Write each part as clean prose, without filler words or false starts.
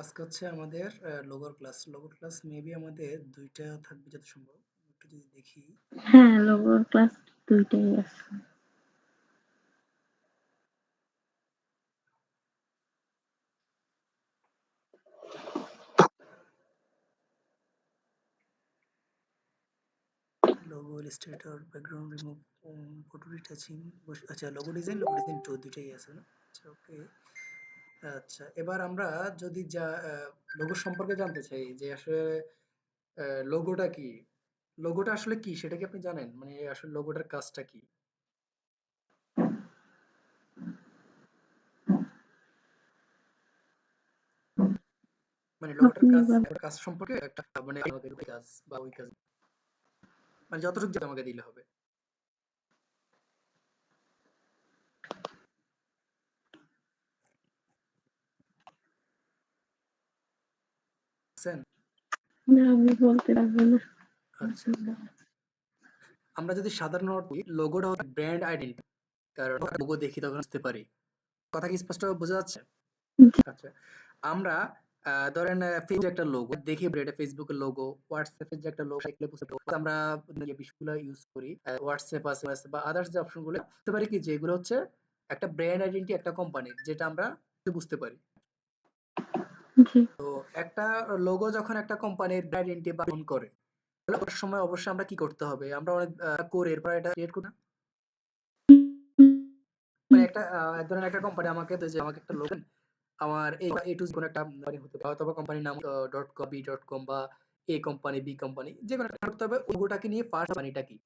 আজকে হচ্ছে আমাদের লোগোর ক্লাস। লোগোর ক্লাস মেবি আমাদের ২ টা থাকবে যত সম্ভব। একটু যদি দেখি। হ্যাঁ, লোগোর ক্লাস ২ টাই আছে। Logo, Illustrator, background remove, photo retouching, আচ্ছা লোগো ডিজাইন ২ টাই আছে না? আচ্ছা ওকে। আচ্ছা এবার আমরা যদি লোগো সম্পর্কে জানতে চাই যে আসলে লোগোটা কি? লোগোটা আসলে কি সেটা কি আপনি জানেন? মানে আসলে লোগোটার কাজটা কি? মানে লোগোটার আপনি কাজ এবার কাজ সম্পর্কে একটা মানে আমাদের ওই কাজ বা ওই কাজ মানে যতটুকু জানেন আমাকে দিলে হবে। বুঝছেন? না আমি বলতে পারবো না। আচ্ছা। আমরা যদি সাধারণত লোগোটা হচ্ছে ব্র্যান্ড আইডেন্টি। কারণ লোগো দেখি তখন বুঝতে পারি। কথা কি স্পষ্ট বোঝা যাচ্ছে? জি, আচ্ছা। আমরা ধরেন ফেসবুক একটা লোগো দেখি এটা ফেসবুকের লোগো, হোয়াটসঅ্যাপ এর যে একটা লোগো সেগুলো বুঝতে পারি। আমরা যে বিষয়গুলো ইউজ করি, হোয়াটসঅ্যাপ আছে বা আদার্স যে অপশন গুলো বুঝতে পারি কি যে এগুলো হচ্ছে একটা ব্র্যান্ড আইডেন্টি একটা কোম্পানির যেটা আমরা বুঝতে পারি। জি। তো একটা লোগো যখন একটা কোম্পানির ব্র্যান্ড আইডেন্টি বহন করে, তাহলে ওটার সময় অবশ্যই আমরা কি করতে হবে? আমরা অনেক করে এরপর এটা ক্রিয়েট করি না? মানে একটা ধরেন একটা কোম্পানি আমাকে যে আমাকে একটা লোগো আমার A to Z কোনো একটা কোম্পানি হতে পারে। হয়তোবা কোম্পানির নাম .com, B.com বা A কোম্পানি, B কোম্পানি যেকোনো একটা করতে হবে লোগোটাকে নিয়ে ফার্স্ট কোম্পানিটা কি?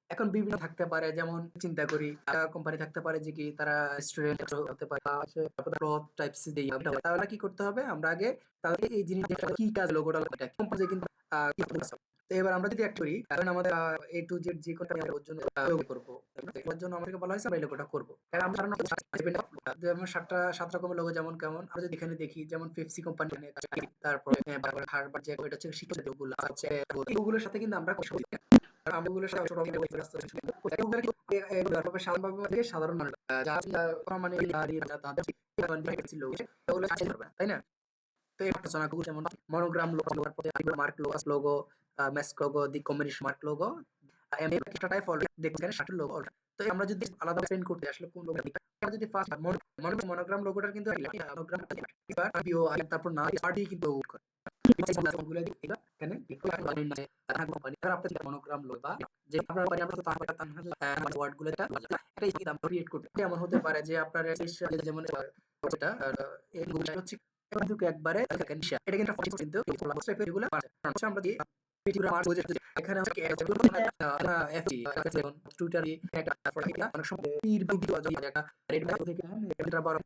এখন বিভিন্ন থাকতে পারে যেমন চিন্তা করি একটা কোম্পানি থাকতে পারে যে কি তারা রেস্টুরেন্ট হতে পারে বা হচ্ছে ক্লথ টাইপস দিয়ে তাহলে কি করতে হবে? আমরা আগে তাদেরকে এই জিনিসটা কি কাজ লোগোটা এটা কোম্পানি কিন্তু কি করতে হবে। তো এবার আমরা যদি একটা করি কারণ আমাদের A to Z যে কোনটা আমরা ওর জন্য লোগো করব। এর জন্য আমাদেরকে বলা হয়েছে আমরা এই লোগোটা করব। কারণ আমরা যেমন ৭ রকমের লোগো যেমন কেমন আমরা যদি এখানে দেখি যেমন পেপসি কোম্পানি তারপরে হারবার যে এটা হচ্ছে শিক্ষা লোগোগুলো আছে ওগুলোর সাথে কিন্তু আমরা আমগুলো সাধারণ মানুষ মানে তাই না? তো এই ঘটনাগুলো যেমন মনোগ্রাম লোগো, তারপরে মার্ক লোগো, ম্যাস্ক লোগো, দি কম্বিনেশন মার্ক লোগো, একটা টাইপ অলরেডি দেখছেন শার্টের লোগো। তো আমরা যদি আলাদা প্রিন্ট করতে আসলে কোন লোগো আমরা যদি ফার্স্ট মনোগ্রাম লোগোটার কিন্তু মনোগ্রাম এবার বিও তারপর না পার্টি কিন্তু করে। গুলো এখানে কোম্পানি তারা আপনাদের মনোগ্রাম লোগো বা যে আপনার পারি আমরা তো তার ওয়ার্ড গুলো একটা দাম ক্রিয়েট করতে এমন হতে পারে যে আপনার যেমন যেটা এগুলো হচ্ছে কিন্তু একবারে এটা কিন্তু 40% এগুলো আমরা দিয়ে এখানে হচ্ছে এফজি যেমন টুইটার একটা অনেক সময় একটা রেড থেকে এটা বড়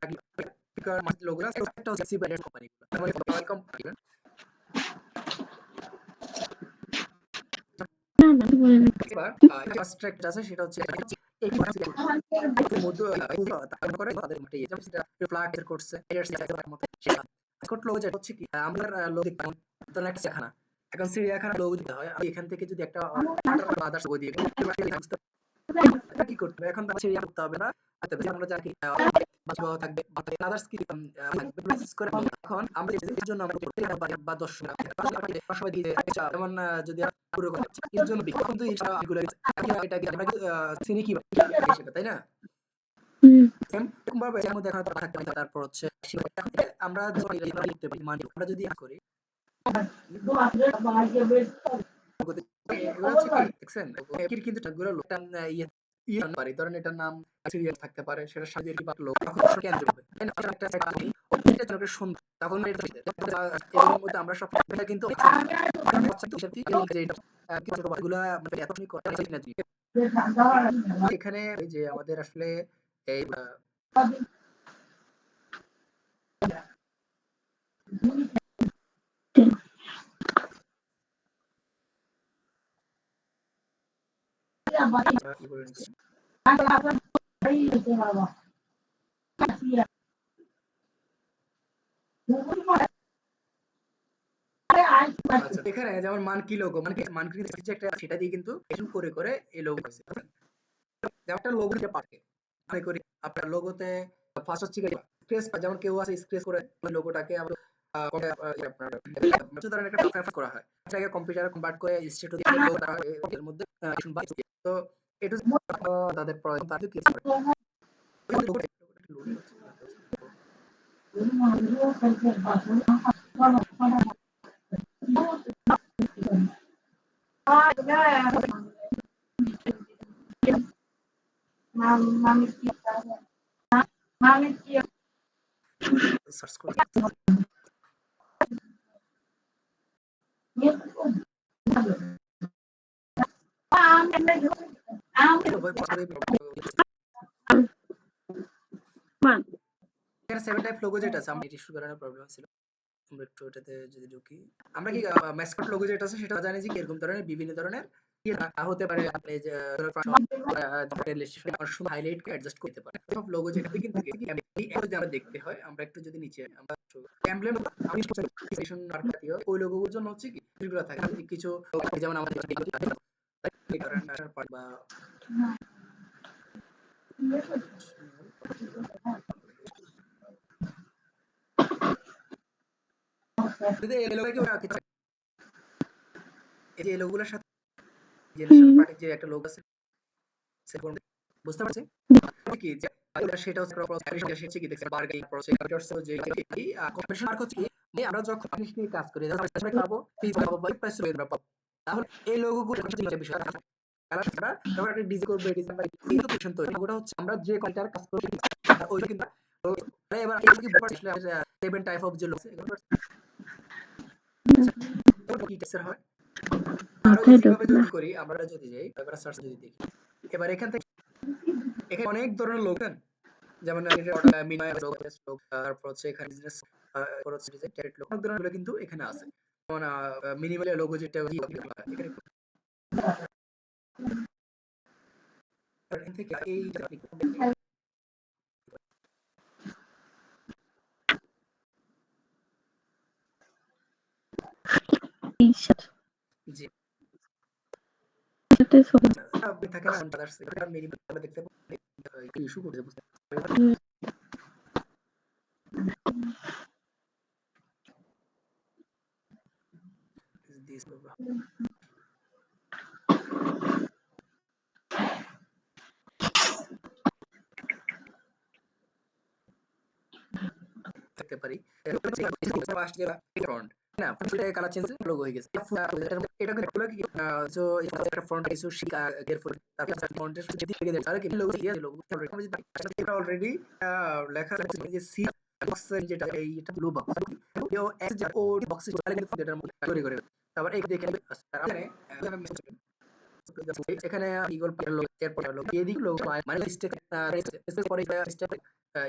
লোগো একটা হচ্ছে সিবারের কোম্পানি মানে কোম্পানি না, না বলেন না। এবার ফার্স্ট ট্র্যাক আছে সেটা হচ্ছে এই মধ্য করে তাদের যেটা ফ্ল্যাট এর করছে এর মতো সেটা স্কট লোগো যেটা হচ্ছে কি আমরা লোগো দেখতাম তো একটা চিড়িয়াখানা এখন চিড়িয়াখানা লোগো দিতে হয় আমি এখান থেকে যদি একটা আদার্স লোগো দিয়ে এটা কি করতে হবে এখন তো চিড়িয়া করতে হবে না আমরা যা কি বাজবাও থাকবে আদার্স কি থাকবে প্রসেস করে এখন আমরা এর জন্য আমরা বা ১০ সবাই দিয়ে যেমন যদি পুরো এর জন্য কিন্তু এগুলো এটা কি আমরা চিনি কি হিসেবে তাই না হুম, সেম এরকম ভাবে এর মধ্যে এখন থাকতে পারে তারপর হচ্ছে আমরা লিখতে পারি মানে আমরা যদি করি এগুলো হচ্ছে কি দেখছেন এর কিন্তু গুলো লোকটা ইয়ে ইয়ে পারি ধরেন এটার নাম সিরিয়াল থাকতে পারে সেটা সাজিয়ে কি লোক তখন কেন্দ্র হবে তাই না একটা এটা জনকে সুন্দর তখন এটা এগুলোর মধ্যে আমরা সব এটা কিন্তু এগুলা মানে এতক্ষণই কথা না এখানে এই যে আমাদের আসলে এই জি। কি বলে নিচ্ছি আচ্ছা এখানে যেমন মানকি লোগো মানকি যে একটা সেটা দিয়ে কিন্তু করে এই লোগো হয়েছে যেমন একটা লোগো দিতে পারে মনে করি আপনার লোগোতে ফার্স্ট হচ্ছে স্ক্রেচ যেমন কেউ আছে স্ক্রেচ করে ওই লোগোটাকে আপনার ধরেন একটা ডকুমেন্ট করা হয় এটাকে কম্পিউটারে কনভার্ট করে স্টেট দিয়ে লোক তারা এর মধ্যে তো এটা তাদের প্রয়োজন তাদের কি করে লোডিং হচ্ছে না সার্চ করে মান এখানে 7 টাইপ লোগো যেটা আছে আমরা ইস্যু করানোর প্রবলেম ছিল আমরা একটু এটাতে যদি ঢুকি আমরা কি ম্যাসকট লোগো যেটা আছে সেটা জানি যে এরকম ধরনের বিভিন্ন ধরনের হতে পারে আপনি যে হাইলাইট করে অ্যাডজাস্ট করতে পারেন সব লোগো যেটা কিন্তু আমরা দেখতে হয় আমরা একটু যদি নিচে আমরা এমব্লেম আমি স্পেশন মার্কেটিং ওই লোগোগুলোর জন্য হচ্ছে কি এগুলো থাকে কিছু যেমন আমাদের বা যদি এই লোগোকে এই যে লোগোগুলোর সাথে জেনারেশন পার্টি যে একটা লোগো আছে সেরকম বুঝতে পারছি কি যে সেটা হচ্ছে হচ্ছে কি দেখছেন বার্গেনিং প্রসেস যে কি কম্পিটিশন মার্ক হচ্ছে কি আমরা যখন জিনিস নিয়ে কাজ করি আমরা পাবো পিস পাবো বা প্রাইস পাবো তাহলে এই লোগোগুলো বিষয় কালার ছাড়া আমরা একটা ডিজাইন করব ডিজাইন বা ইনফরমেশন তৈরি ওটা হচ্ছে আমরা যে কয়টার কাজ করি ওই কিন্তু এবার কি ব্যাপার আসলে 7 টাইপ অফ যে লোগো এগুলো কি টেক্সচার হয় আরো ইজিভাবে যদি করি আমরা যদি যাই এবার সার্চ যদি দেখি এবার এখান থেকে এখানে অনেক ধরনের লোক যেমন মিনিমাম লোক তারপর হচ্ছে এখানে বিজনেস হচ্ছে ডিজাইন ট্যারেট লোক অনেক ধরনের কিন্তু এখানে আছে যেমন মিনিমাল লোগো যেটা এখানে এখান থেকে এই জি আপনি থাকে না আদার্স এটা মিনিমাম আমরা দেখতে পাবো একটু ইস্যু করতে বুঝতে দিস লোগো দেখতে পারি ফার্স্ট যে ফ্রন্ট না ফ্রন্টে কালার চেঞ্জ লোগো হয়ে গেছে এটা করে কি সো একটা ফ্রন্ট কিছু শিকা কেয়ারফুল তারপর ফ্রন্টের যদি দেখে দেয় তাহলে কি লোগো দিয়ে লোগো এটা অলরেডি লেখা আছে যে সি বক্স যেটা এইটা ব্লু বক্স ও এস যে ও বক্স তাহলে কিন্তু এটার মধ্যে তৈরি করে তারপর এই দেখে এখানে ইগল পার লোক এরপর লোক এই দিক লোক মানে স্টেপ পরে স্টেপ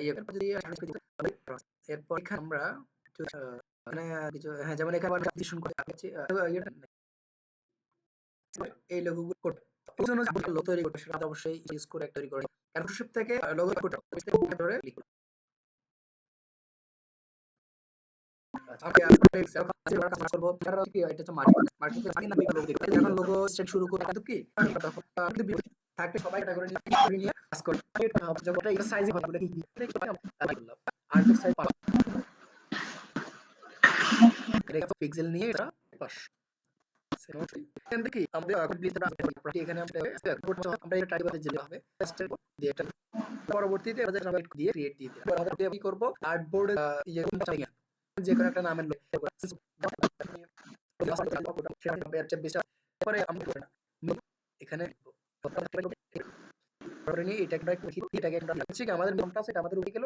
ইয়ে যদি এরপর এখানে আমরা মানে কিছু হ্যাঁ যেমন এখানে আবার ডিসিশন করে আছে এই লোগোগুলো কোড এর জন্য লোগো তৈরি করতে সেটা অবশ্যই ইউজ করে তৈরি করে ফটোশপ থেকে লোগো কোড ধরে লিখুন করবো এটা হচ্ছে মার্কেট লোগো দেখতে যখন লোগো সেট শুরু করে কিন্তু কি থাকতে সবাই এটা করে নিয়ে কাজ করে যখন এটা সাইজ হবে বলে কি আর্ট সাইজ পিক্সেল নিয়ে এটা পাস এখান থেকে আমরা এখানে আমরা এটা টাইপ করতে যেতে হবে দিয়ে এটা পরবর্তীতে আমরা দিয়ে ক্রিয়েট দিয়ে দিই আমরা কি করব আর্টবোর্ড ইয়ে যে কোনো একটা নামের পরে আমরা এখানে এটাকে আমাদের নামটা আছে এটা আমাদের উঠে গেল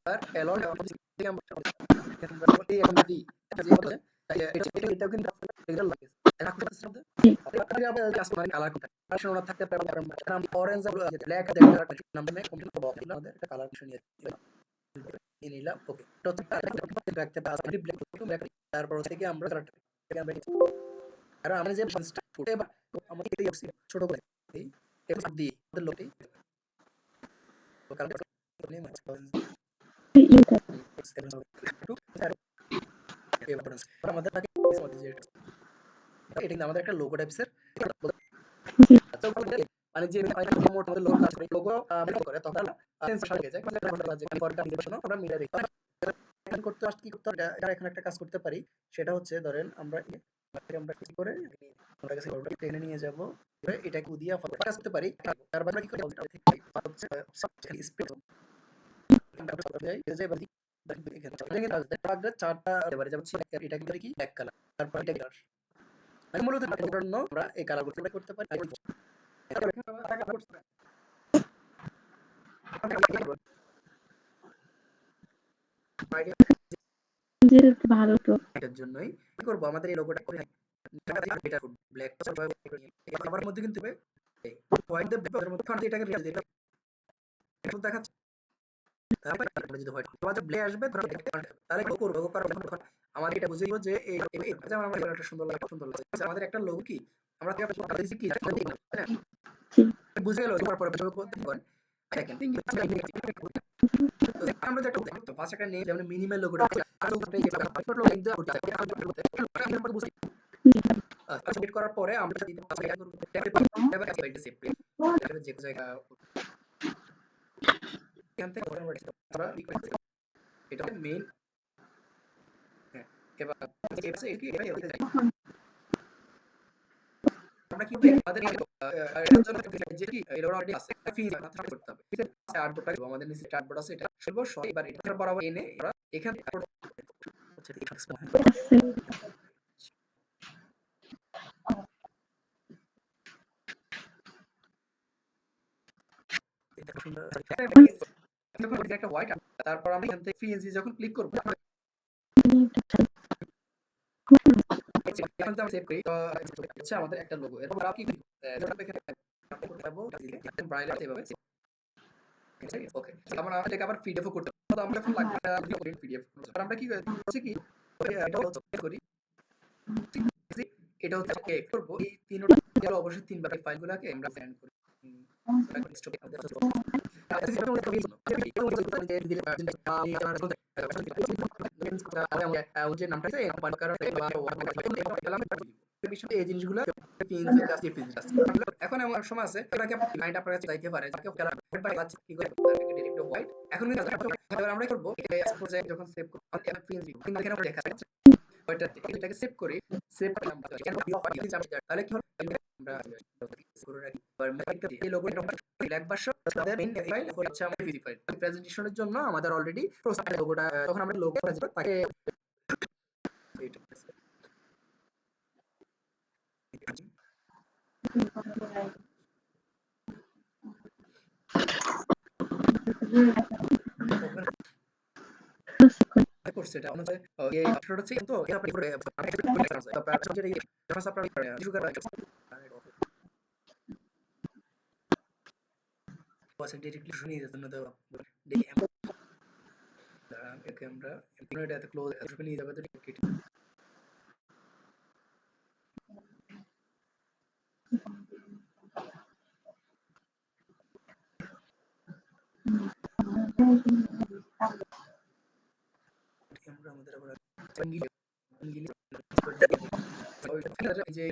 আর অ্যালন এটাও কিন্তু থাকতে পারে অরেঞ্জ ব্ল্যাক কালার নিলাম ওকে তারপর থেকে আমরা আর আমরা যে আমাদের ছোট করে দিয়ে লোকটি আমাদের আমাদের একটা লোগো টাইপসের মানে যে লোগো করে তখন আমরা মিডিয়া এখন করতে আসলে কি করতে হবে, এটা এখন একটা কাজ করতে পারি। সেটা হচ্ছে ধরেন আমরা কি করে ওটার কাছে ওটা টেনে নিয়ে যাব। এবার এটাকে উদিয়া কাজ করতে পারি। তারপর আমরা কি করি ওটা থেকে হচ্ছে স্প্রে চারটা এবারে যেমন এটা কি ব্ল্যাক কালার, তারপর এটা কালার। আমি মূলত জন্য আমরা এই কালার করতে পারি। যে ভালো তো। এটার জন্যই কি করব, আমাদের এই লোগোটা করে এটা ব্ল্যাক আবার মধ্যে কিন্তু হোয়াইট এর মধ্যে আমরা এটাকে দেখাচ্ছে। তারপর আমরা যদি হোয়াইট আবার ব্ল্যাক আসবে তাহলে কি করব, আমাদের এটা বুঝে নিব যে এই যেমন আমার একটা সুন্দর লাগে। আমাদের একটা লোগো কি আমরা কি জি বুঝে গেল পরে করতে পারেন। দেখেন আমরা যেটা দেখতে পাঁচ একটা নেই যেমন মিনিমাল লোগোটা আর ওটাই ছোট লোগো কিন্তু আমরা বুঝতে সেট করার পরে আমরা দিতে পাঁচ এটা করব ট্যাবে এটা সেভ করে যে জায়গা এখান থেকে আমরা এটা মেইন। হ্যাঁ, এবার আমরা কি আমাদের এটার জন্য যে কি এটা অলরেডি আছে ফি করতে হবে। ঠিক আছে, আর্টবোর্ডটা আমাদের নিচে আর্টবোর্ড আছে, এটা সর্বস্ব এবার এটা বরাবর এনে আমরা এখান থেকে একটা হোয়াইট, তারপর আমরা এখান থেকে পিএনজি যখন ক্লিক করব এখন তো আমরা সেভ করি হচ্ছে আমাদের একটা লোগো। এরপর আপনি কি ব্রাইলার এভাবে ওকে, আমরা এটাকে আবার পিডিএফ করতে হবে। তো আমরা যখন লাগবে পিডিএফ আর আমরা কি হচ্ছে কি এটা হচ্ছে করি এটা হচ্ছে করব এই তিনটা গেল অবশ্যই তিনবার ফাইলগুলোকে আমরা সেন্ড করি। যে নামটা আছে এই জিনিসগুলো এখন আমার সময় আছে এটাকে ক্লায়েন্ট আপনার কাছে চাইতে পারে যাকে কি করে হোয়াইট এখন আমরা করব যখন সেভ করব এখানে দেখা যাচ্ছে এটাকে সেভ করি, সেভ করলাম তাহলে কি হলো আমরা করে রাখি এই লোগোটা ব্ল্যাক ভার্সন তাদের মেইন ফাইল হচ্ছে আমাদের ভিজি ফাইল প্রেজেন্টেশনের জন্য আমাদের অলরেডি লোগোটা তখন আমরা লোগো তাকে করছে এটা অনুযায়ী এই আপলোড হচ্ছে কিন্তু এটা আপনি করে তারপর যেটা যখন আপনার সুগার আছে ডাইরেক্টলি শুনিয়ে যেতে না দেওয়া দেখি একে আমরা এতে ক্লোজ আসবে নিয়ে যাবে তো ঠিক আমরা আমাদের আবার যে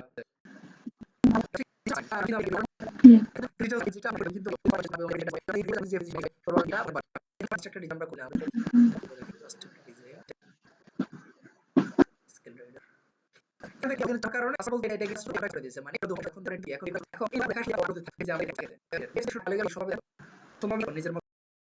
নিজের